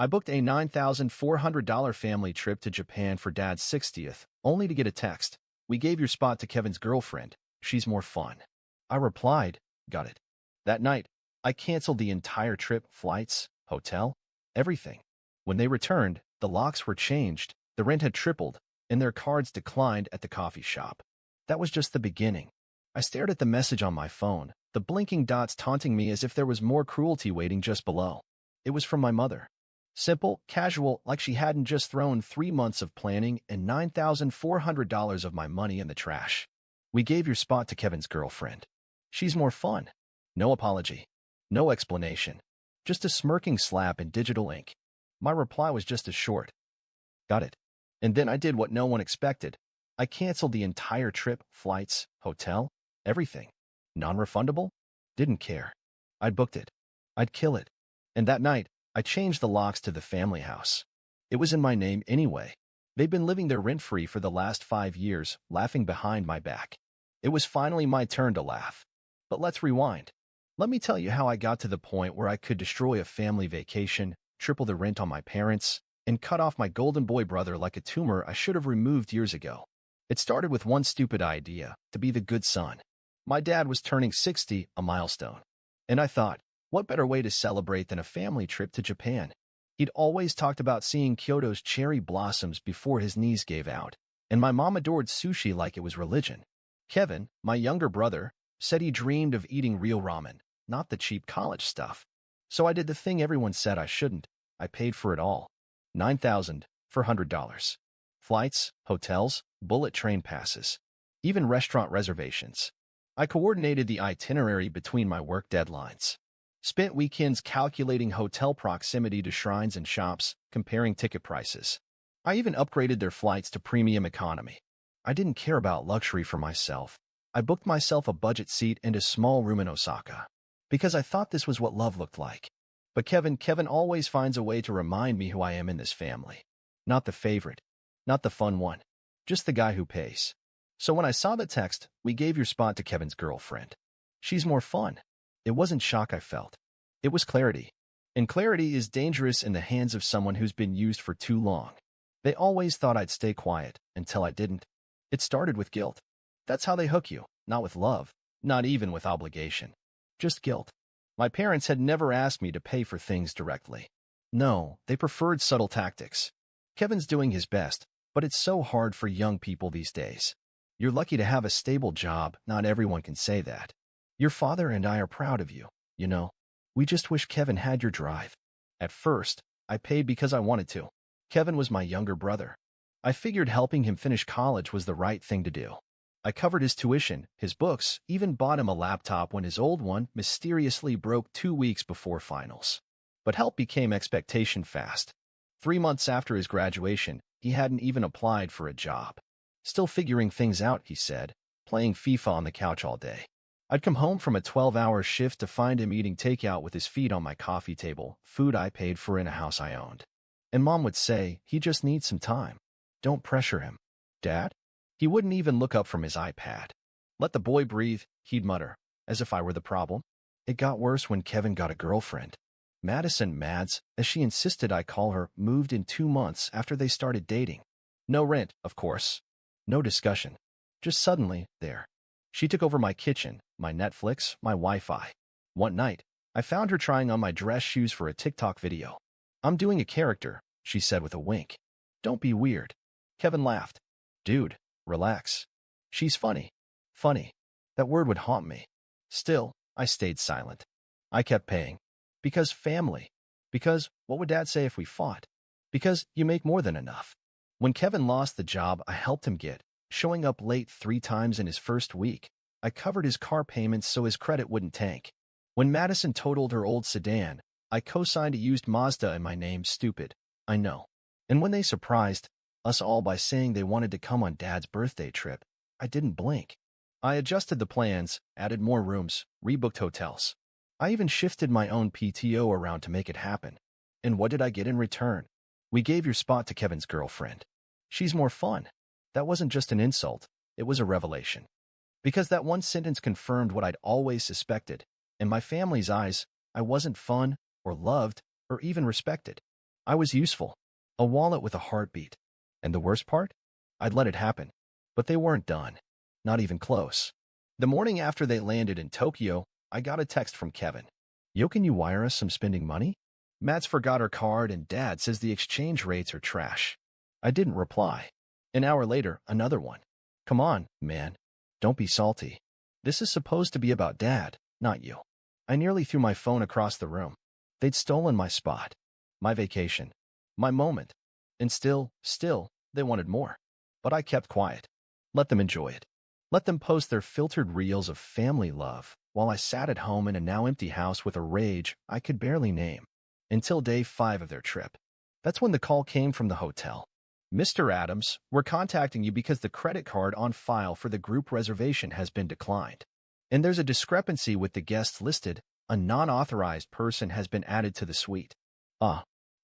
I booked a $9,400 family trip to Japan for Dad's 60th, only to get a text. We gave your spot to Kevin's girlfriend. She's more fun. I replied, got it. That night, I canceled the entire trip, flights, hotel, everything. When they returned, the locks were changed, the rent had tripled, and their cards declined at the coffee shop. That was just the beginning. I stared at the message on my phone, the blinking dots taunting me as if there was more cruelty waiting just below. It was from my mother. Simple, casual, like she hadn't just thrown 3 months of planning and $9,400 of my money in the trash. We gave your spot to Kevin's girlfriend. She's more fun. No apology. No explanation. Just a smirking slap in digital ink. My reply was just as short. Got it. And then I did what no one expected. I canceled the entire trip, flights, hotel, everything. Non-refundable? Didn't care. I'd booked it. I'd kill it. And that night, I changed the locks to the family house. It was in my name anyway. They'd been living there rent-free for the last 5 years, laughing behind my back. It was finally my turn to laugh. But let's rewind. Let me tell you how I got to the point where I could destroy a family vacation, triple the rent on my parents, and cut off my golden boy brother like a tumor I should have removed years ago. It started with one stupid idea, to be the good son. My dad was turning 60, a milestone. And I thought, what better way to celebrate than a family trip to Japan? He'd always talked about seeing Kyoto's cherry blossoms before his knees gave out, and my mom adored sushi like it was religion. Kevin, my younger brother, said he dreamed of eating real ramen, not the cheap college stuff. So I did the thing everyone said I shouldn't. I paid for it all. $9,400. Flights, hotels, bullet train passes, even restaurant reservations. I coordinated the itinerary between my work deadlines. Spent weekends calculating hotel proximity to shrines and shops, comparing ticket prices. I even upgraded their flights to premium economy. I didn't care about luxury for myself. I booked myself a budget seat and a small room in Osaka, because I thought this was what love looked like. But Kevin always finds a way to remind me who I am in this family. Not the favorite, not the fun one, just the guy who pays. So when I saw the text, we gave your spot to Kevin's girlfriend. She's more fun. It wasn't shock I felt. It was clarity. And clarity is dangerous in the hands of someone who's been used for too long. They always thought I'd stay quiet, until I didn't. It started with guilt. That's how they hook you, not with love, not even with obligation. Just guilt. My parents had never asked me to pay for things directly. No, they preferred subtle tactics. Kevin's doing his best, but it's so hard for young people these days. You're lucky to have a stable job, not everyone can say that. Your father and I are proud of you, you know. We just wish Kevin had your drive. At first, I paid because I wanted to. Kevin was my younger brother. I figured helping him finish college was the right thing to do. I covered his tuition, his books, even bought him a laptop when his old one mysteriously broke 2 weeks before finals. But help became expectation fast. 3 months after his graduation, he hadn't even applied for a job. Still figuring things out, he said, playing FIFA on the couch all day. I'd come home from a 12-hour shift to find him eating takeout with his feet on my coffee table, food I paid for in a house I owned. And Mom would say, he just needs some time. Don't pressure him. Dad? He wouldn't even look up from his iPad. Let the boy breathe, he'd mutter, as if I were the problem. It got worse when Kevin got a girlfriend. Madison Mads, as she insisted I call her, moved in 2 months after they started dating. No rent, of course. No discussion. Just suddenly, there. She took over my kitchen, my Netflix, my Wi-Fi. One night, I found her trying on my dress shoes for a TikTok video. I'm doing a character, she said with a wink. Don't be weird. Kevin laughed. Dude, relax. She's funny. Funny. That word would haunt me. Still, I stayed silent. I kept paying. Because family. Because what would Dad say if we fought? Because you make more than enough. When Kevin lost the job I helped him get, showing up late 3 times in his first week, I covered his car payments so his credit wouldn't tank. When Madison totaled her old sedan, I co-signed a used Mazda in my name. Stupid. I know. And when they surprised us all by saying they wanted to come on Dad's birthday trip, I didn't blink. I adjusted the plans, added more rooms, rebooked hotels. I even shifted my own PTO around to make it happen. And what did I get in return? We gave your spot to Kevin's girlfriend. She's more fun. That wasn't just an insult, it was a revelation. Because that one sentence confirmed what I'd always suspected. In my family's eyes, I wasn't fun, or loved, or even respected. I was useful. A wallet with a heartbeat. And the worst part? I'd let it happen. But they weren't done. Not even close. The morning after they landed in Tokyo, I got a text from Kevin. Yo, can you wire us some spending money? Mads forgot her card and Dad says the exchange rates are trash. I didn't reply. An hour later, another one. Come on, man. Don't be salty. This is supposed to be about Dad, not you. I nearly threw my phone across the room. They'd stolen my spot. My vacation. My moment. And still, they wanted more. But I kept quiet. Let them enjoy it. Let them post their filtered reels of family love while I sat at home in a now empty house with a rage I could barely name. Until day 5 of their trip. That's when the call came from the hotel. Mr. Adams, we're contacting you because the credit card on file for the group reservation has been declined. And there's a discrepancy with the guests listed. A non-authorized person has been added to the suite.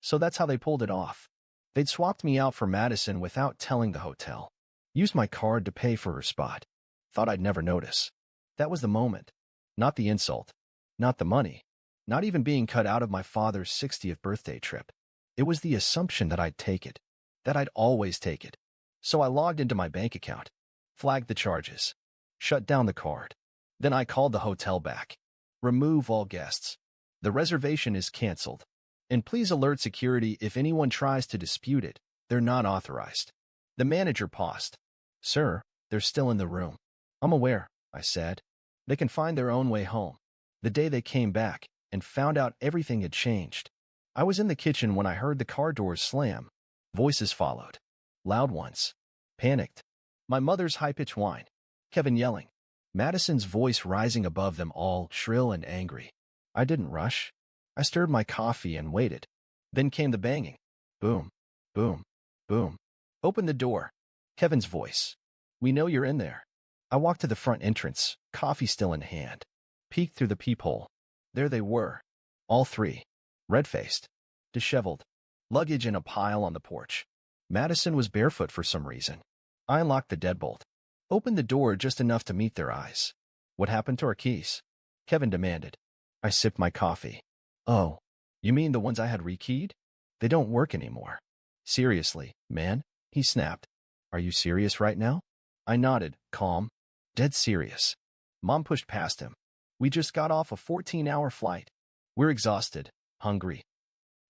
So that's how they pulled it off. They'd swapped me out for Madison without telling the hotel. Used my card to pay for her spot. Thought I'd never notice. That was the moment. Not the insult. Not the money. Not even being cut out of my father's 60th birthday trip. It was the assumption that I'd take it. That I'd always take it. So I logged into my bank account. Flagged the charges. Shut down the card. Then I called the hotel back. Remove all guests. The reservation is canceled. And please alert security if anyone tries to dispute it. They're not authorized. The manager paused. Sir, they're still in the room. I'm aware, I said. They can find their own way home. The day they came back and found out everything had changed. I was in the kitchen when I heard the car doors slam. Voices followed. Loud ones. Panicked. My mother's high-pitched whine. Kevin yelling. Madison's voice rising above them all, shrill and angry. I didn't rush. I stirred my coffee and waited. Then came the banging. Boom. Boom. Boom. Open the door. Kevin's voice. We know you're in there. I walked to the front entrance, coffee still in hand. Peeked through the peephole. There they were. All three. Red-faced. Disheveled. Luggage in a pile on the porch. Madison was barefoot for some reason. I unlocked the deadbolt. Opened the door just enough to meet their eyes. What happened to our keys? Kevin demanded. I sipped my coffee. Oh, you mean the ones I had rekeyed? They don't work anymore. Seriously, man, he snapped. Are you serious right now? I nodded, calm. Dead serious. Mom pushed past him. We just got off a 14-hour flight. We're exhausted, hungry.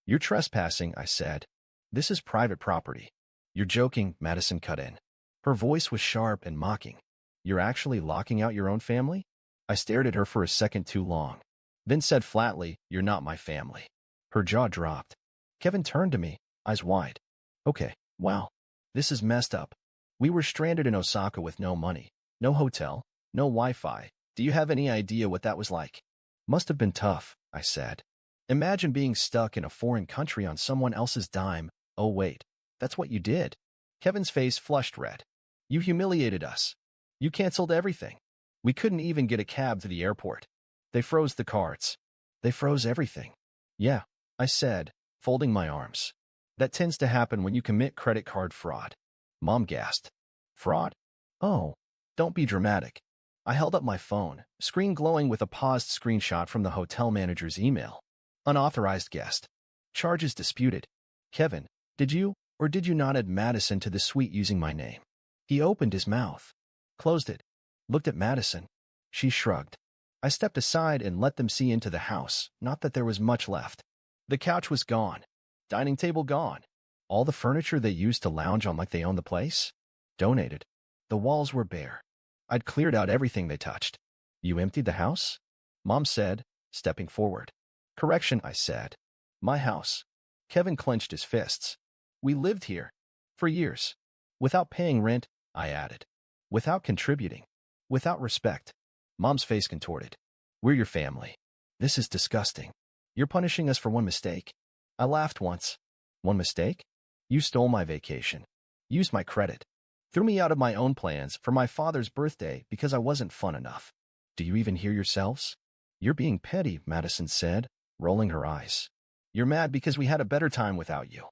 You're trespassing, I said. This is private property. You're joking, Madison cut in. Her voice was sharp and mocking. You're actually locking out your own family? I stared at her for a second too long. Then said flatly, you're not my family. Her jaw dropped. Kevin turned to me, eyes wide. Okay, wow. This is messed up. We were stranded in Osaka with no money, no hotel, no Wi-Fi. Do you have any idea what that was like? Must have been tough, I said. Imagine being stuck in a foreign country on someone else's dime. Oh wait, that's what you did. Kevin's face flushed red. You humiliated us. You canceled everything. We couldn't even get a cab to the airport. They froze the cards. They froze everything. Yeah, I said, folding my arms. That tends to happen when you commit credit card fraud. Mom gasped. Fraud? Oh, don't be dramatic. I held up my phone, screen glowing with a paused screenshot from the hotel manager's email. Unauthorized guest. Charges disputed. Kevin, did you or did you not add Madison to the suite using my name? He opened his mouth, closed it, looked at Madison. She shrugged. I stepped aside and let them see into the house, not that there was much left. The couch was gone. Dining table gone. All the furniture they used to lounge on like they owned the place? Donated. The walls were bare. I'd cleared out everything they touched. You emptied the house? Mom said, stepping forward. Correction, I said. My house. Kevin clenched his fists. We lived here. For years. Without paying rent, I added. Without contributing. Without respect. Mom's face contorted. We're your family. This is disgusting. You're punishing us for one mistake. I laughed once. One mistake? You stole my vacation. Used my credit. Threw me out of my own plans for my father's birthday because I wasn't fun enough. Do you even hear yourselves? You're being petty, Madison said, rolling her eyes. You're mad because we had a better time without you.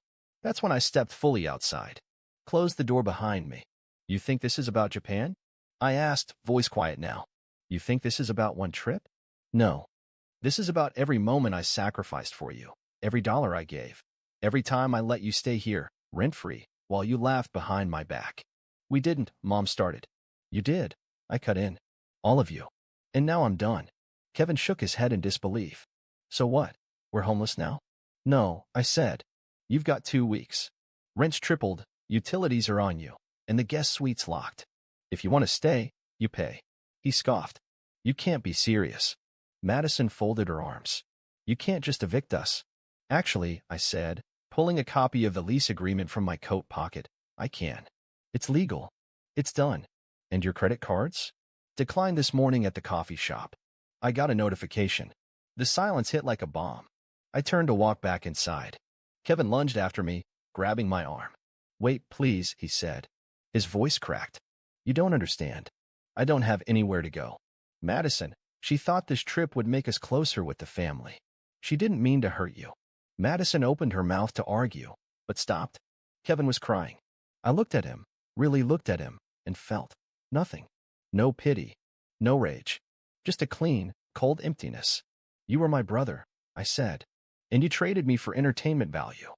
That's when I stepped fully outside. Closed the door behind me. You think this is about Japan? I asked, voice quiet now. You think this is about one trip? No. This is about every moment I sacrificed for you, every dollar I gave, Every time I let you stay here, rent-free, while you laughed behind my back. We didn't, Mom started. You did. I cut in. All of you. And now I'm done. Kevin shook his head in disbelief. So what? We're homeless now? No, I said. You've got 2 weeks. Rent's tripled, utilities are on you, and the guest suite's locked. If you want to stay, you pay. He scoffed. You can't be serious. Madison folded her arms. You can't just evict us. Actually, I said, pulling a copy of the lease agreement from my coat pocket, I can. It's legal. It's done. And your credit cards? Declined this morning at the coffee shop. I got a notification. The silence hit like a bomb. I turned to walk back inside. Kevin lunged after me, grabbing my arm. Wait, please, he said. His voice cracked. You don't understand. I don't have anywhere to go. Madison, she thought this trip would make us closer with the family. She didn't mean to hurt you. Madison opened her mouth to argue, but stopped. Kevin was crying. I looked at him, really looked at him, and felt nothing. No pity. No rage. Just a clean, cold emptiness. You were my brother, I said. And you traded me for entertainment value.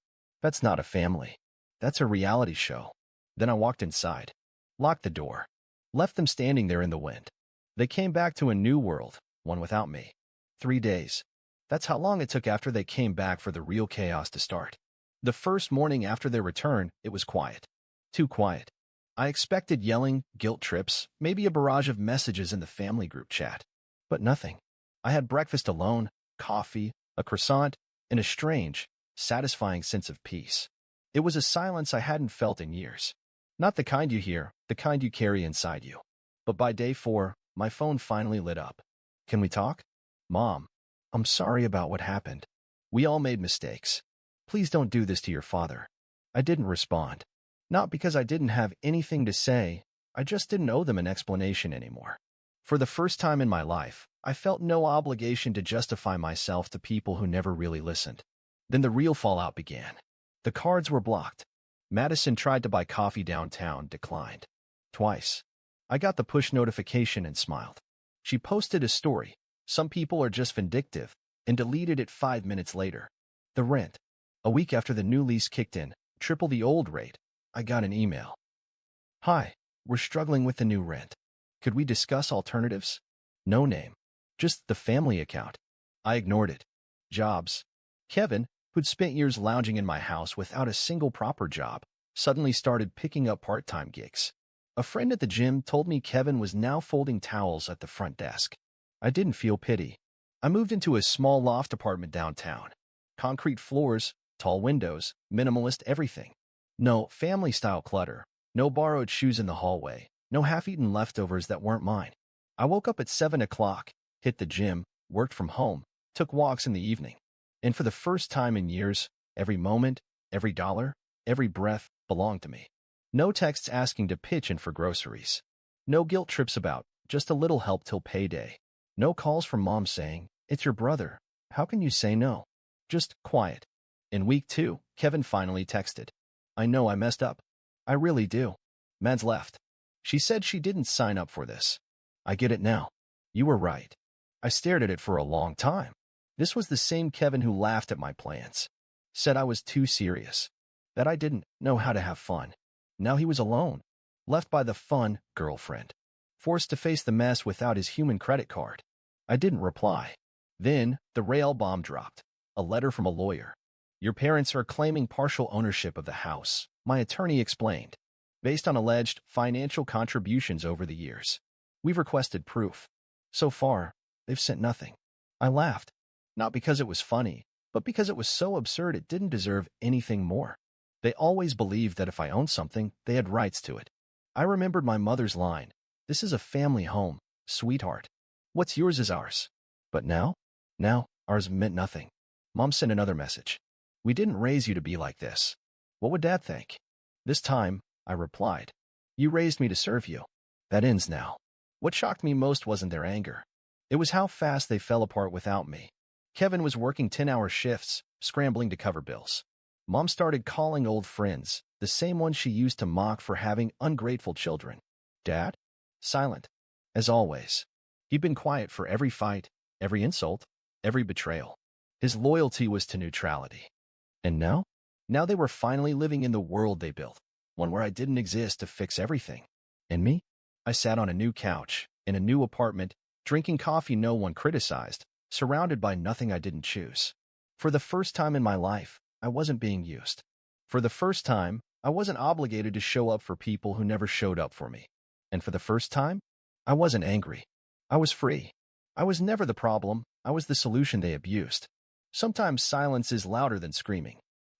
That's not a family. That's a reality show. Then I walked inside, locked the door, left them standing there in the wind. They came back to a new world, one without me. 3 days. That's how long it took after they came back for the real chaos to start. The first morning after their return, it was quiet. Too quiet. I expected yelling, guilt trips, maybe a barrage of messages in the family group chat. But nothing. I had breakfast alone, coffee, a croissant, and a strange, satisfying sense of peace. It was a silence I hadn't felt in years. Not the kind you hear, the kind you carry inside you. But by day 4, my phone finally lit up. Can we talk? Mom, I'm sorry about what happened. We all made mistakes. Please don't do this to your father. I didn't respond. Not because I didn't have anything to say, I just didn't owe them an explanation anymore. For the first time in my life, I felt no obligation to justify myself to people who never really listened. Then the real fallout began. The cards were blocked. Madison tried to buy coffee downtown, declined. Twice. I got the push notification and smiled. She posted a story. Some people are just vindictive, and deleted it 5 minutes later. The rent. A week after the new lease kicked in, triple the old rate, I got an email. Hi, we're struggling with the new rent. Could we discuss alternatives? No name. Just the family account. I ignored it. Jobs. Kevin, who'd spent years lounging in my house without a single proper job, suddenly started picking up part-time gigs. A friend at the gym told me Kevin was now folding towels at the front desk. I didn't feel pity. I moved into a small loft apartment downtown. Concrete floors, tall windows, minimalist everything. No family-style clutter, no borrowed shoes in the hallway, no half-eaten leftovers that weren't mine. I woke up at 7 o'clock, hit the gym, worked from home, took walks in the evening. And for the first time in years, every moment, every dollar, every breath belonged to me. No texts asking to pitch in for groceries. No guilt trips about, just a little help till payday. No calls from mom saying, it's your brother. How can you say no? Just quiet. In week 2, Kevin finally texted. I know I messed up. I really do. Mads left. She said she didn't sign up for this. I get it now. You were right. I stared at it for a long time. This was the same Kevin who laughed at my plans. Said I was too serious. That I didn't know how to have fun. Now he was alone. Left by the fun girlfriend. Forced to face the mess without his human credit card. I didn't reply. Then, the rail bomb dropped. A letter from a lawyer. Your parents are claiming partial ownership of the house, my attorney explained, based on alleged financial contributions over the years. We've requested proof. So far, they've sent nothing. I laughed. Not because it was funny, but because it was so absurd it didn't deserve anything more. They always believed that if I owned something, they had rights to it. I remembered my mother's line, this is a family home, sweetheart. What's yours is ours. But now? Now, ours meant nothing. Mom sent another message. We didn't raise you to be like this. What would Dad think? This time, I replied. You raised me to serve you. That ends now. What shocked me most wasn't their anger. It was how fast they fell apart without me. Kevin was working 10-hour shifts, scrambling to cover bills. Mom started calling old friends, the same ones she used to mock for having ungrateful children. Dad? Silent. As always. He'd been quiet for every fight, every insult, every betrayal. His loyalty was to neutrality. And now? Now they were finally living in the world they built, one where I didn't exist to fix everything. And me? I sat on a new couch, in a new apartment, drinking coffee no one criticized, surrounded by nothing I didn't choose. For the first time in my life, I wasn't being used. For the first time, I wasn't obligated to show up for people who never showed up for me. And for the first time, I wasn't angry. I was free. I was never the problem. I was the solution they abused. Sometimes silence is louder than screaming.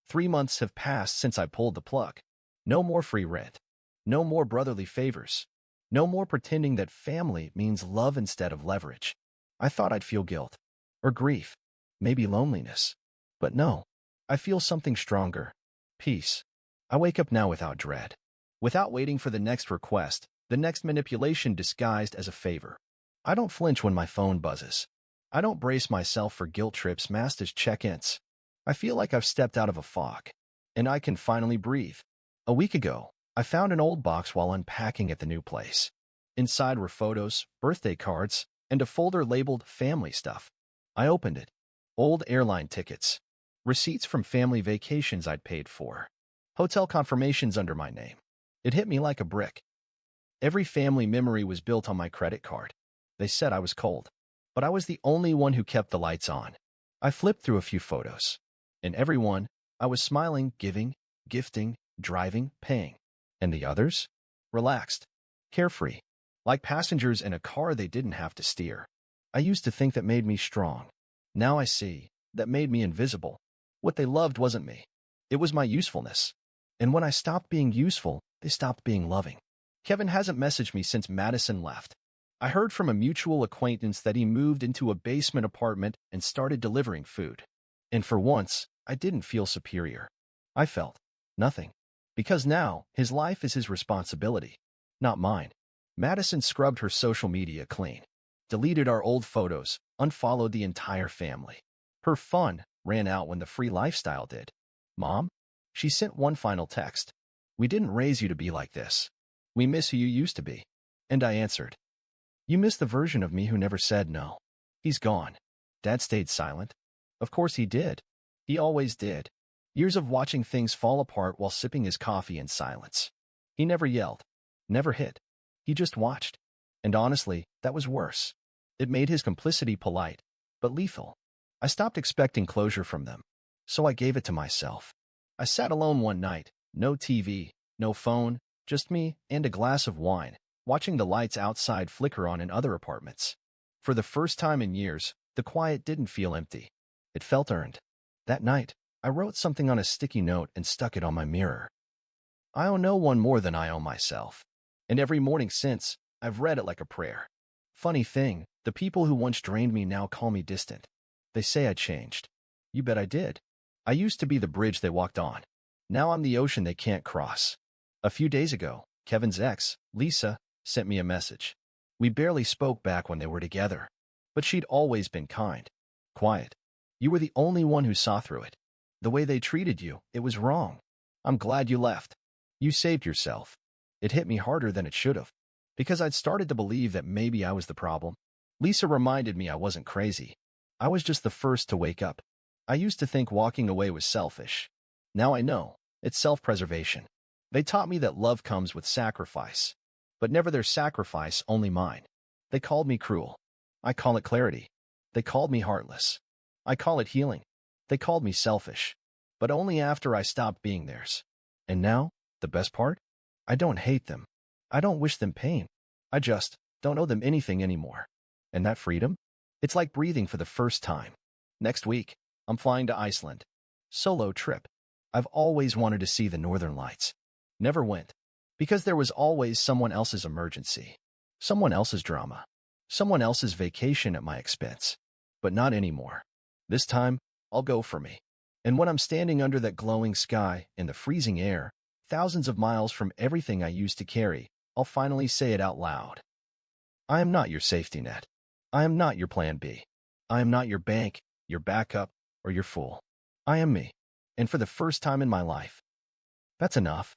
3 months have passed since I pulled the plug. No more free rent. No more brotherly favors. No more pretending that family means love instead of leverage. I thought I'd feel guilt. Or grief. Maybe loneliness. But no. I feel something stronger. Peace. I wake up now without dread. Without waiting for the next request, the next manipulation disguised as a favor. I don't flinch when my phone buzzes. I don't brace myself for guilt trips masked as check-ins. I feel like I've stepped out of a fog, and I can finally breathe. A week ago, I found an old box while unpacking at the new place. Inside were photos, birthday cards, and a folder labeled family stuff. I opened it. Old airline tickets. Receipts from family vacations I'd paid for. Hotel confirmations under my name. It hit me like a brick. Every family memory was built on my credit card. They said I was cold, but I was the only one who kept the lights on. I flipped through a few photos. In every one, I was smiling, giving, gifting, driving, paying. And the others? Relaxed, carefree, like passengers in a car they didn't have to steer. I used to think that made me strong. Now I see that made me invisible. What they loved wasn't me. It was my usefulness. And when I stopped being useful, they stopped being loving. Kevin hasn't messaged me since Madison left. I heard from a mutual acquaintance that he moved into a basement apartment and started delivering food. And for once, I didn't feel superior. I felt nothing. Because now, his life is his responsibility, not mine. Madison scrubbed her social media clean, deleted our old photos, unfollowed the entire family. Her fun ran out when the free lifestyle did. Mom? She sent one final text. We didn't raise you to be like this. We miss who you used to be. And I answered. You miss the version of me who never said no. He's gone. Dad stayed silent. Of course he did. He always did. Years of watching things fall apart while sipping his coffee in silence. He never yelled. Never hit. He just watched. And honestly, that was worse. It made his complicity polite, but lethal. I stopped expecting closure from them. So I gave it to myself. I sat alone one night, no TV, no phone, just me and a glass of wine, watching the lights outside flicker on in other apartments. For the first time in years, the quiet didn't feel empty. It felt earned. That night, I wrote something on a sticky note and stuck it on my mirror. I owe no one more than I owe myself. And every morning since, I've read it like a prayer. Funny thing, the people who once drained me now call me distant. They say I changed. You bet I did. I used to be the bridge they walked on. Now I'm the ocean they can't cross. A few days ago, Kevin's ex, Lisa, sent me a message. We barely spoke back when they were together. But she'd always been kind. Quiet. You were the only one who saw through it. The way they treated you, it was wrong. I'm glad you left. You saved yourself. It hit me harder than it should have. Because I'd started to believe that maybe I was the problem. Lisa reminded me I wasn't crazy. I was just the first to wake up. I used to think walking away was selfish. Now I know. It's self-preservation. They taught me that love comes with sacrifice. But never their sacrifice, only mine. They called me cruel. I call it clarity. They called me heartless. I call it healing. They called me selfish. But only after I stopped being theirs. And now, the best part? I don't hate them. I don't wish them pain. I just don't owe them anything anymore. And that freedom? It's like breathing for the first time. Next week, I'm flying to Iceland. Solo trip. I've always wanted to see the Northern Lights. Never went. Because there was always someone else's emergency. Someone else's drama. Someone else's vacation at my expense. But not anymore. This time, I'll go for me. And when I'm standing under that glowing sky in the freezing air, thousands of miles from everything I used to carry, I'll finally say it out loud. I am not your safety net. I am not your plan B. I am not your bank, your backup, or your fool. I am me. And for the first time in my life. That's enough.